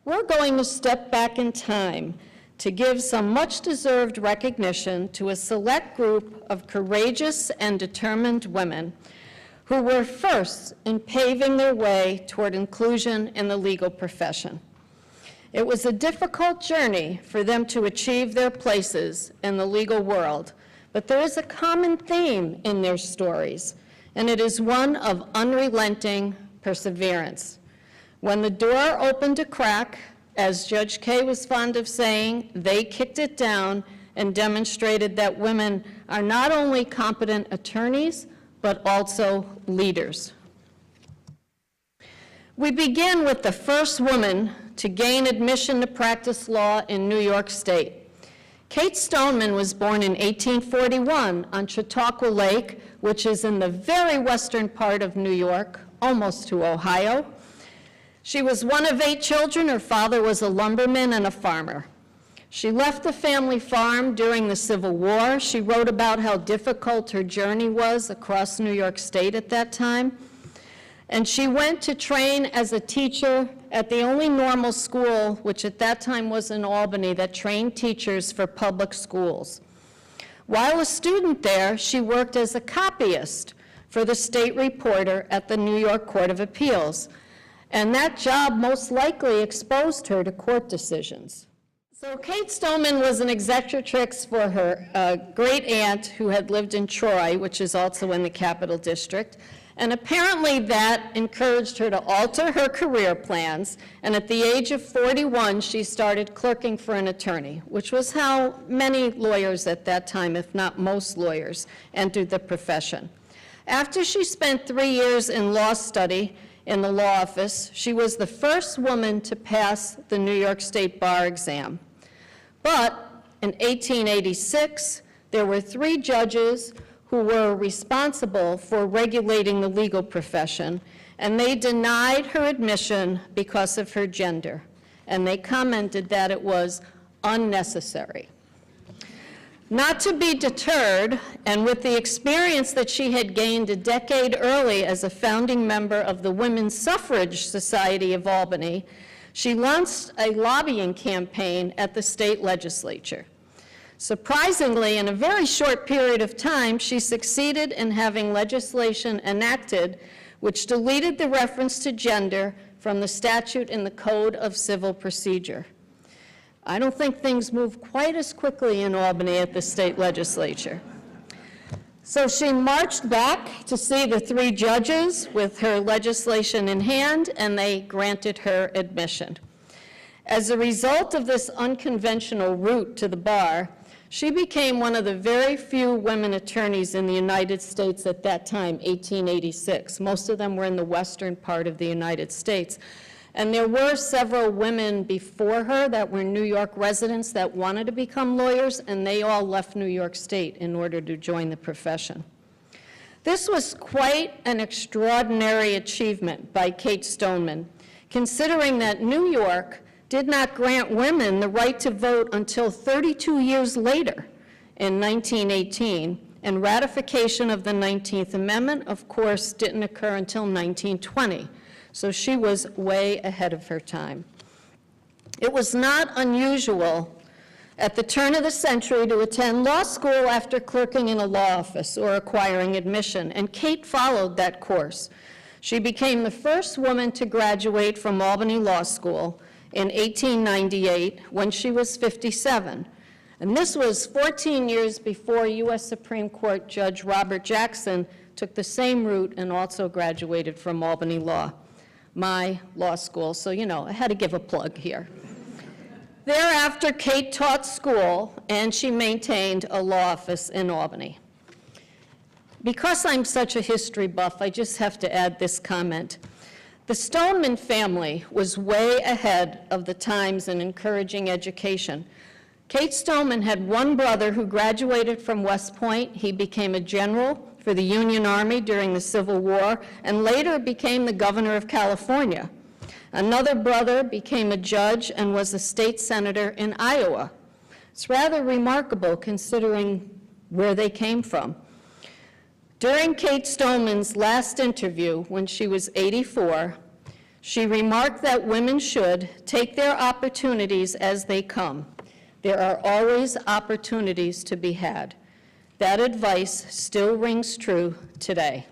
We're going to step back in time to give some much-deserved recognition to a select group of courageous and determined women who were first in paving their way toward inclusion in the legal profession. It was a difficult journey for them to achieve their places in the legal world, but there is a common theme in their stories, and it is one of unrelenting perseverance. When the door opened a crack, as Judge Kaye was fond of saying, they kicked it down and demonstrated that women are not only competent attorneys, but also leaders. We begin with the first woman to gain admission to practice law in New York State. Kate Stoneman was born in 1841 on Chautauqua Lake, which is in the very western part of New York, almost to Ohio. She was one of 8 children. Her father was a lumberman and a farmer. She left the family farm during the Civil War. She wrote about how difficult her journey was across New York State at that time. And she went to train as a teacher at the only normal school, which at that time was in Albany, that trained teachers for public schools. While a student there, she worked as a copyist for the state reporter at the New York Court of Appeals. And that job most likely exposed her to court decisions. So Kate Stoneman was an executrix for her great aunt who had lived in Troy, which is also in the Capital District. And apparently that encouraged her to alter her career plans. And at the age of 41, she started clerking for an attorney, which was how many lawyers at that time, if not most lawyers, entered the profession. After she spent 3 years in law study in the law office, she was the first woman to pass the New York State bar exam. But in 1886, there were 3 judges who were responsible for regulating the legal profession, and they denied her admission because of her gender, and they commented that it was unnecessary. Not to be deterred, and with the experience that she had gained a decade early as a founding member of the Women's Suffrage Society of Albany, she launched a lobbying campaign at the state legislature. Surprisingly, in a very short period of time, she succeeded in having legislation enacted which deleted the reference to gender from the statute in the Code of Civil Procedure. I don't think things move quite as quickly in Albany at the state legislature. So she marched back to see the 3 judges with her legislation in hand, and they granted her admission. As a result of this unconventional route to the bar, she became one of the very few women attorneys in the United States at that time, 1886. Most of them were in the western part of the United States. And there were several women before her that were New York residents that wanted to become lawyers, and they all left New York State in order to join the profession. This was quite an extraordinary achievement by Kate Stoneman, considering that New York did not grant women the right to vote until 32 years later in 1918, and ratification of the 19th Amendment, of course, didn't occur until 1920. So she was way ahead of her time. It was not unusual at the turn of the century to attend law school after clerking in a law office or acquiring admission, and Kate followed that course. She became the first woman to graduate from Albany Law School in 1898 when she was 57. And this was 14 years before U.S. Supreme Court Judge Robert Jackson took the same route and also graduated from Albany Law, my law school. So, you know, I had to give a plug here. Thereafter, Kate taught school, and she maintained a law office in Albany. Because I'm such a history buff, I just have to add this comment. The Stoneman family was way ahead of the times in encouraging education. Kate Stoneman had one brother who graduated from West Point. He became a general for the Union Army during the Civil War and later became the governor of California. Another brother became a judge and was a state senator in Iowa. It's rather remarkable considering where they came from. During Kate Stoneman's last interview, when she was 84, She remarked that women should take their opportunities as they come. There are always opportunities to be had. That advice still rings true today.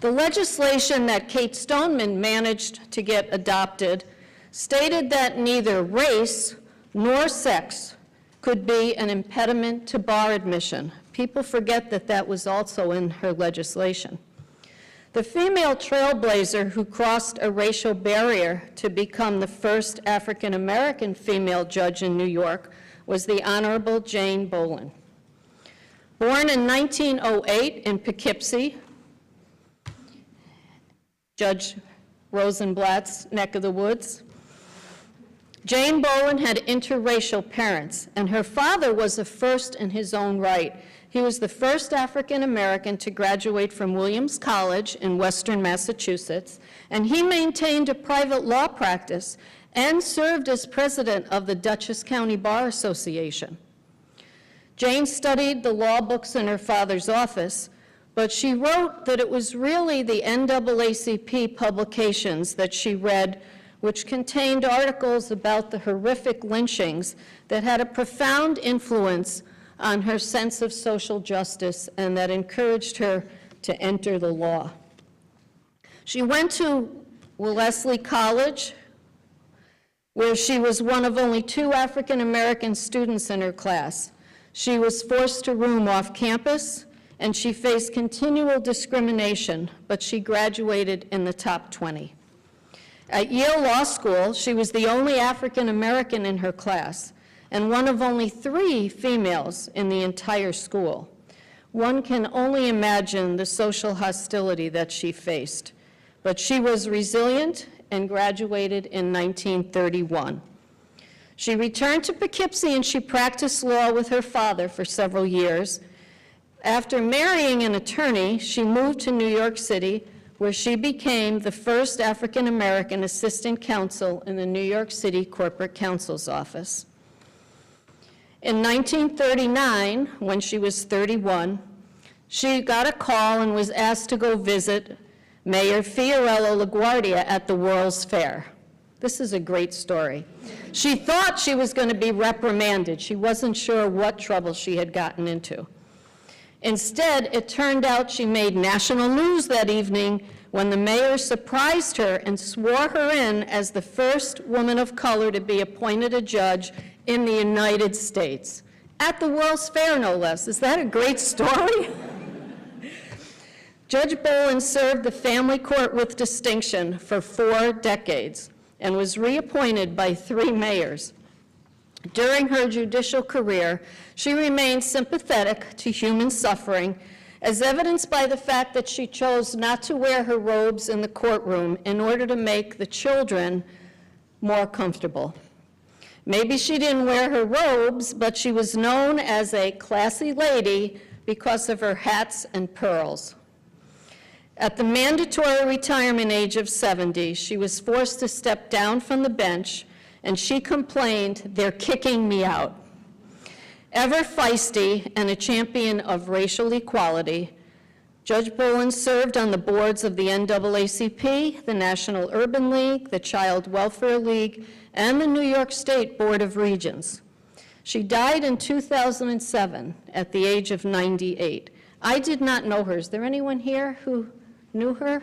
The legislation that Kate Stoneman managed to get adopted stated that neither race nor sex could be an impediment to bar admission. People forget that that was also in her legislation. The female trailblazer who crossed a racial barrier to become the first African-American female judge in New York was the Honorable Jane Bolin. Born in 1908 in Poughkeepsie, Judge Rosenblatt's neck of the woods, Jane Bolin had interracial parents, and her father was a first in his own right. He was the first African-American to graduate from Williams College in Western Massachusetts, and he maintained a private law practice and served as president of the Dutchess County Bar Association. Jane studied the law books in her father's office, but she wrote that it was really the NAACP publications that she read, which contained articles about the horrific lynchings that had a profound influence on her sense of social justice and that encouraged her to enter the law. She went to Wellesley College, where she was one of only 2 African-American students in her class. She was forced to room off campus, and she faced continual discrimination, but she graduated in the top 20. At Yale Law School, she was the only African-American in her class, and one of only 3 females in the entire school. One can only imagine the social hostility that she faced, but she was resilient and graduated in 1931. She returned to Poughkeepsie and she practiced law with her father for several years. After marrying an attorney, she moved to New York City, where she became the first African-American assistant counsel in the New York City Corporate Counsel's Office. In 1939, when she was 31, she got a call and was asked to go visit Mayor Fiorello LaGuardia at the World's Fair. This is a great story. She thought she was going to be reprimanded. She wasn't sure what trouble she had gotten into. Instead, it turned out she made national news that evening when the mayor surprised her and swore her in as the first woman of color to be appointed a judge in the United States. At the World's Fair, no less. Is that a great story? Judge Bolin served the family court with distinction for 4 decades and was reappointed by 3 mayors. During her judicial career, she remained sympathetic to human suffering, as evidenced by the fact that she chose not to wear her robes in the courtroom in order to make the children more comfortable. Maybe she didn't wear her robes, but she was known as a classy lady because of her hats and pearls. At the mandatory retirement age of 70, she was forced to step down from the bench, and she complained, "They're kicking me out." Ever feisty and a champion of racial equality, Judge Bolin served on the boards of the NAACP, the National Urban League, the Child Welfare League, and the New York State Board of Regents. She died in 2007 at the age of 98. I did not know her. Is there anyone here who knew her?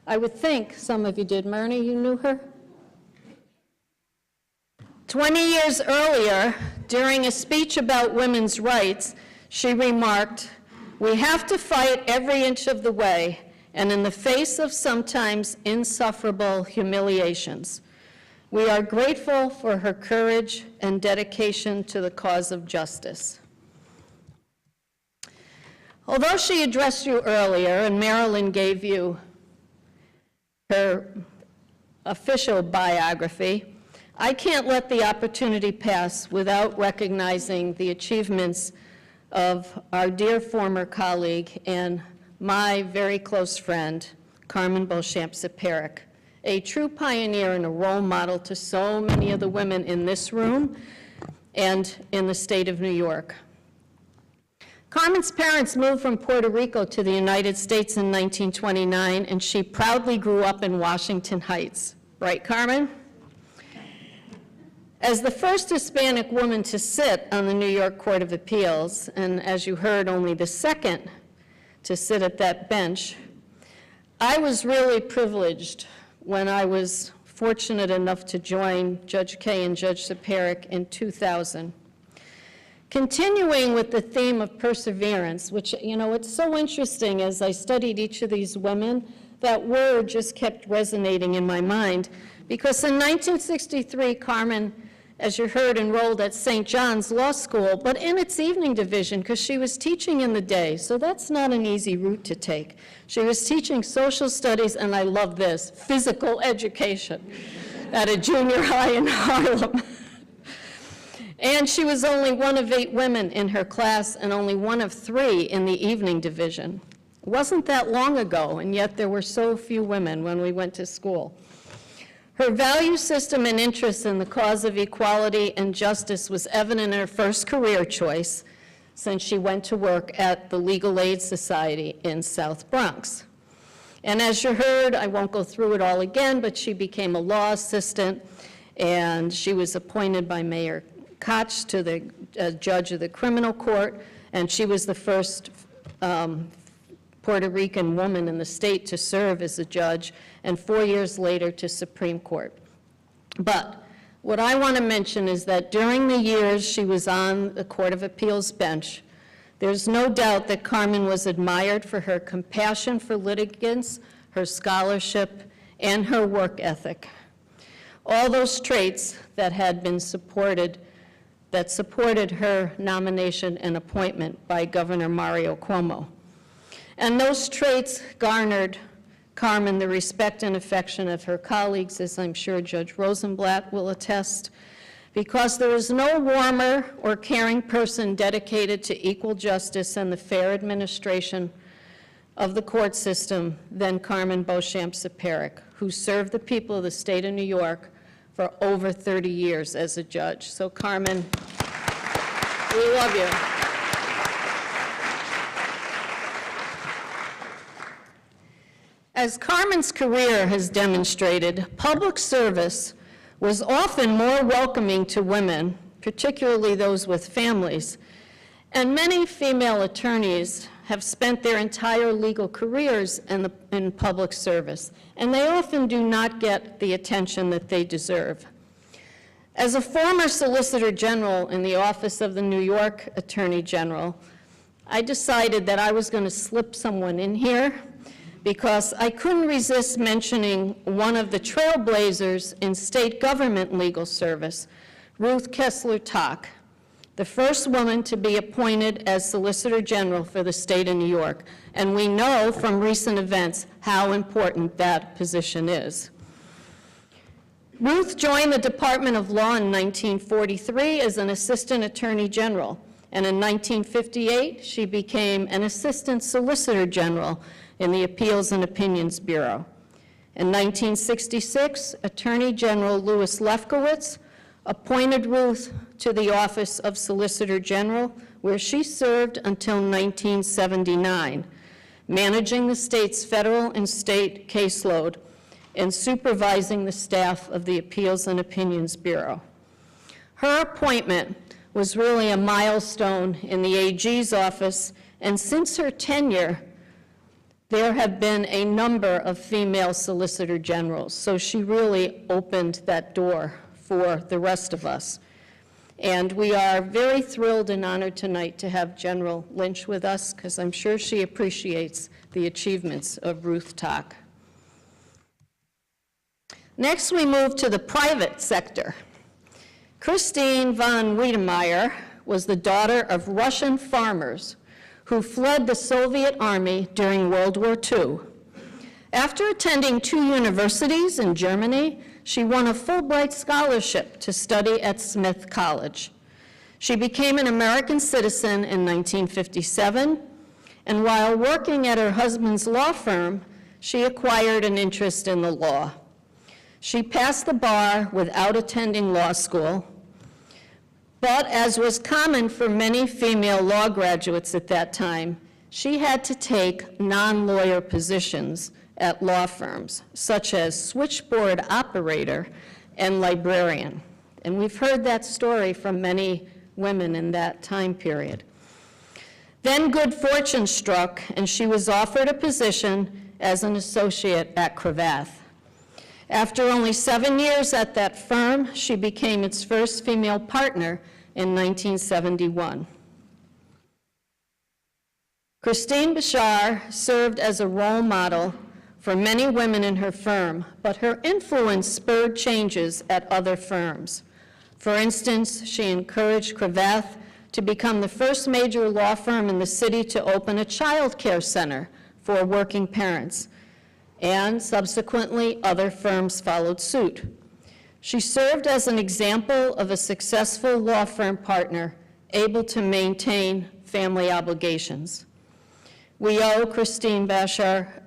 I would think some of you did. Myrna, you knew her? 20 years earlier, during a speech about women's rights, she remarked, "We have to fight every inch of the way, and in the face of sometimes insufferable humiliations. We are grateful for her courage and dedication to the cause of justice." Although she addressed you earlier, and Marilyn gave you her official biography, I can't let the opportunity pass without recognizing the achievements of our dear former colleague and my very close friend, Carmen Beauchamp-Saperic, a true pioneer and a role model to so many of the women in this room and in the state of New York. Carmen's parents moved from Puerto Rico to the United States in 1929, and she proudly grew up in Washington Heights. Right, Carmen? As the first Hispanic woman to sit on the New York Court of Appeals, and as you heard, only the second to sit at that bench, I was really privileged when I was fortunate enough to join Judge Kaye and Judge Saperic in 2000. Continuing with the theme of perseverance, which, you know, it's so interesting as I studied each of these women, that word just kept resonating in my mind, because in 1963, Carmen, as you heard, enrolled at St. John's Law School, but in its evening division, because she was teaching in the day, so that's not an easy route to take. She was teaching social studies, and I love this, physical education at a junior high in Harlem. And she was only one of 8 women in her class and only one of 3 in the evening division. It wasn't that long ago, and yet there were so few women when we went to school. Her value system and interest in the cause of equality and justice was evident in her first career choice, since she went to work at the Legal Aid Society in South Bronx. And as you heard, I won't go through it all again, but she became a law assistant, and she was appointed by Mayor Koch to the judge of the criminal court, and she was the first Puerto Rican woman in the state to serve as a judge, and 4 years later to Supreme Court. But what I want to mention is that during the years she was on the Court of Appeals bench, there's no doubt that Carmen was admired for her compassion for litigants, her scholarship, and her work ethic. All those traits that had been supported her nomination and appointment by Governor Mario Cuomo. And those traits garnered Carmen the respect and affection of her colleagues, as I'm sure Judge Rosenblatt will attest, because there is no warmer or caring person dedicated to equal justice and the fair administration of the court system than Carmen Beauchamp-Saperic, who served the people of the state of New York for over 30 years as a judge. So Carmen, we love you. As Carmen's career has demonstrated, public service was often more welcoming to women, particularly those with families, and many female attorneys have spent their entire legal careers in public service, and they often do not get the attention that they deserve. As a former Solicitor General in the office of the New York Attorney General, I decided that I was going to slip someone in here because I couldn't resist mentioning one of the trailblazers in state government legal service, Ruth Kessler-Tock, the first woman to be appointed as Solicitor General for the state of New York. And we know from recent events how important that position is. Ruth joined the Department of Law in 1943 as an Assistant Attorney General, and in 1958 she became an Assistant Solicitor General in the Appeals and Opinions Bureau. In 1966, Attorney General Louis Lefkowitz appointed Ruth to the office of Solicitor General, where she served until 1979, managing the state's federal and state caseload and supervising the staff of the Appeals and Opinions Bureau. Her appointment was really a milestone in the AG's office, and since her tenure, there have been a number of female Solicitor Generals, so she really opened that door for the rest of us. And we are very thrilled and honored tonight to have General Lynch with us, because I'm sure she appreciates the achievements of Ruth Tock. Next, we move to the private sector. Christine von Wiedemeyer was the daughter of Russian farmers who fled the Soviet army during World War II. After attending 2 universities in Germany, she won a Fulbright scholarship to study at Smith College. She became an American citizen in 1957, and while working at her husband's law firm, she acquired an interest in the law. She passed the bar without attending law school, But as was common for many female law graduates at that time, she had to take non-lawyer positions at law firms, such as switchboard operator and librarian. And we've heard that story from many women in that time period. Then good fortune struck, and she was offered a position as an associate at Graffeo. After only 7 years at that firm, she became its first female partner in 1971. Christine Bashar served as a role model for many women in her firm, but her influence spurred changes at other firms. For instance, she encouraged Graffeo to become the first major law firm in the city to open a child care center for working parents, and subsequently other firms followed suit. She served as an example of a successful law firm partner able to maintain family obligations. We owe Christine Bashar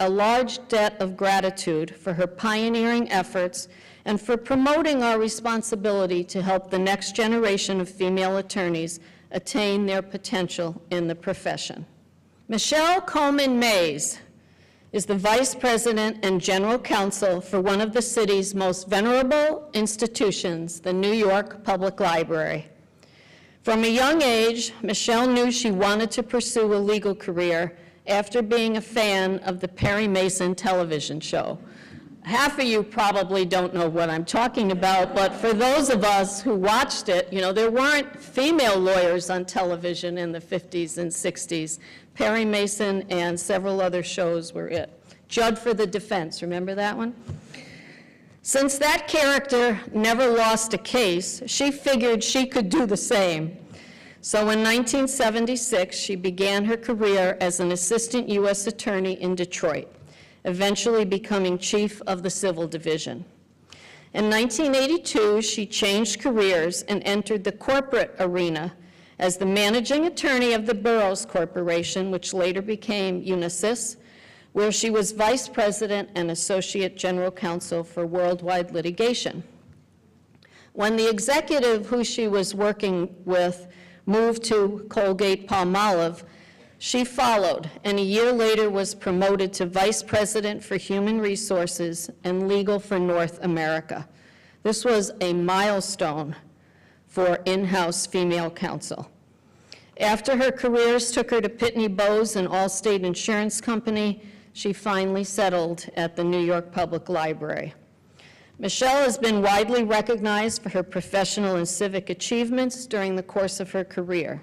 a large debt of gratitude for her pioneering efforts and for promoting our responsibility to help the next generation of female attorneys attain their potential in the profession. Michelle Coleman Mays is the Vice President and General Counsel for one of the city's most venerable institutions, the New York Public Library. From a young age, Michelle knew she wanted to pursue a legal career after being a fan of the Perry Mason television show. Half of you probably don't know what I'm talking about, but for those of us who watched it, there weren't female lawyers on television in the 50s and 60s. Perry Mason and several other shows were it. Judd for the Defense, remember that one? Since that character never lost a case, she figured she could do the same. So in 1976, she began her career as an assistant U.S. attorney in Detroit, eventually becoming chief of the Civil Division. In 1982, she changed careers and entered the corporate arena as the managing attorney of the Burroughs Corporation, which later became Unisys, where she was vice president and associate general counsel for worldwide litigation. When the executive who she was working with moved to Colgate-Palmolive, she followed, and a year later was promoted to Vice President for Human Resources and Legal for North America. This was a milestone for in-house female counsel. After her careers took her to Pitney Bowes and Allstate Insurance Company, she finally settled at the New York Public Library. Michelle has been widely recognized for her professional and civic achievements during the course of her career.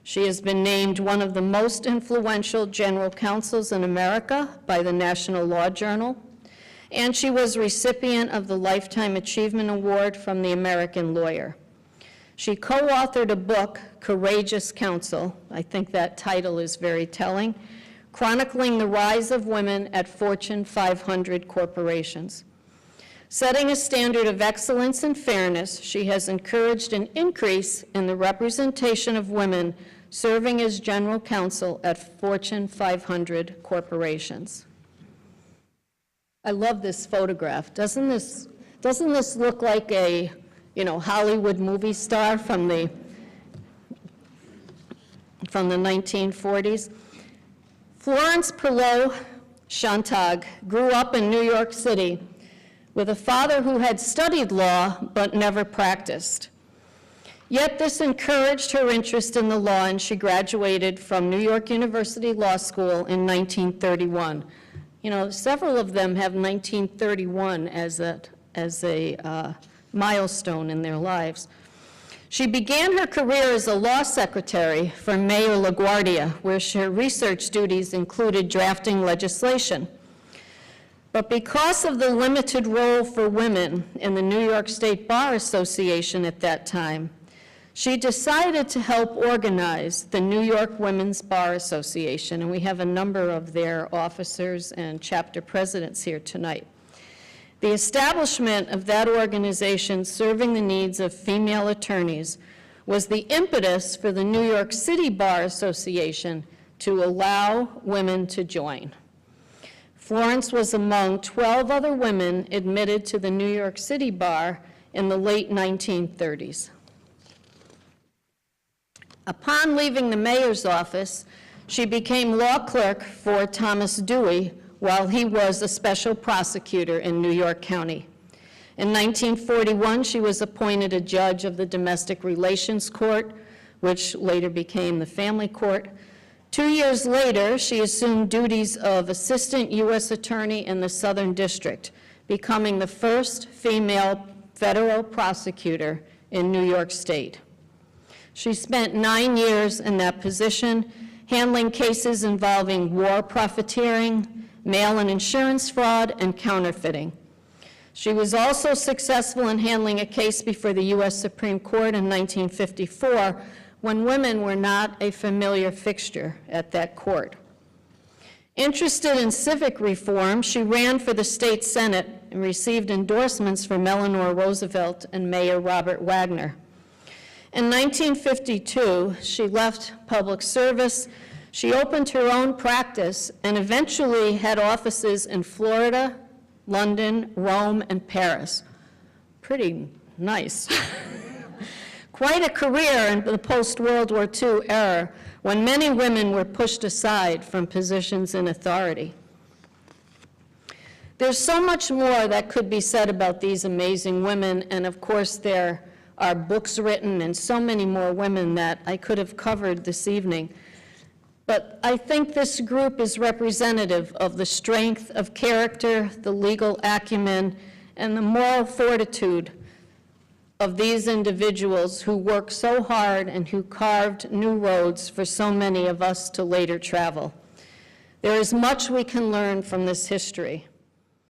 She has been named one of the most influential general counsels in America by the National Law Journal, and she was recipient of the Lifetime Achievement Award from the American Lawyer. She co-authored a book, Courageous Counsel, I think that title is very telling, chronicling the rise of women at Fortune 500 corporations. Setting a standard of excellence and fairness, she has encouraged an increase in the representation of women serving as general counsel at Fortune 500 corporations. I love this photograph. Doesn't this look like a Hollywood movie star from the 1940s? Florence Perlot Shantag grew up in New York City with a father who had studied law but never practiced. Yet this encouraged her interest in the law, and she graduated from New York University Law School in 1931. Several of them have 1931 as a milestone in their lives. She began her career as a law secretary for Mayor LaGuardia, where her research duties included drafting legislation. But because of the limited role for women in the New York State Bar Association at that time, she decided to help organize the New York Women's Bar Association, and we have a number of their officers and chapter presidents here tonight. The establishment of that organization serving the needs of female attorneys was the impetus for the New York City Bar Association to allow women to join. Florence was among 12 other women admitted to the New York City Bar in the late 1930s. Upon leaving the mayor's office, she became law clerk for Thomas Dewey while he was a special prosecutor in New York County. In 1941, she was appointed a judge of the Domestic Relations Court, which later became the Family Court. 2 years later, she assumed duties of Assistant U.S. Attorney in the Southern District, becoming the first female federal prosecutor in New York State. She spent 9 years in that position, handling cases involving war profiteering, mail and insurance fraud, and counterfeiting. She was also successful in handling a case before the U.S. Supreme Court in 1954, when women were not a familiar fixture at that court. Interested in civic reform, she ran for the state Senate and received endorsements from Eleanor Roosevelt and Mayor Robert Wagner. In 1952, she left public service. She opened her own practice and eventually had offices in Florida, London, Rome, and Paris. Pretty nice. Quite a career in the post-World War II era, when many women were pushed aside from positions in authority. There's so much more that could be said about these amazing women, and of course there are books written and so many more women that I could have covered this evening. But I think this group is representative of the strength of character, the legal acumen, and the moral fortitude of these individuals who worked so hard and who carved new roads for so many of us to later travel. There is much we can learn from this history.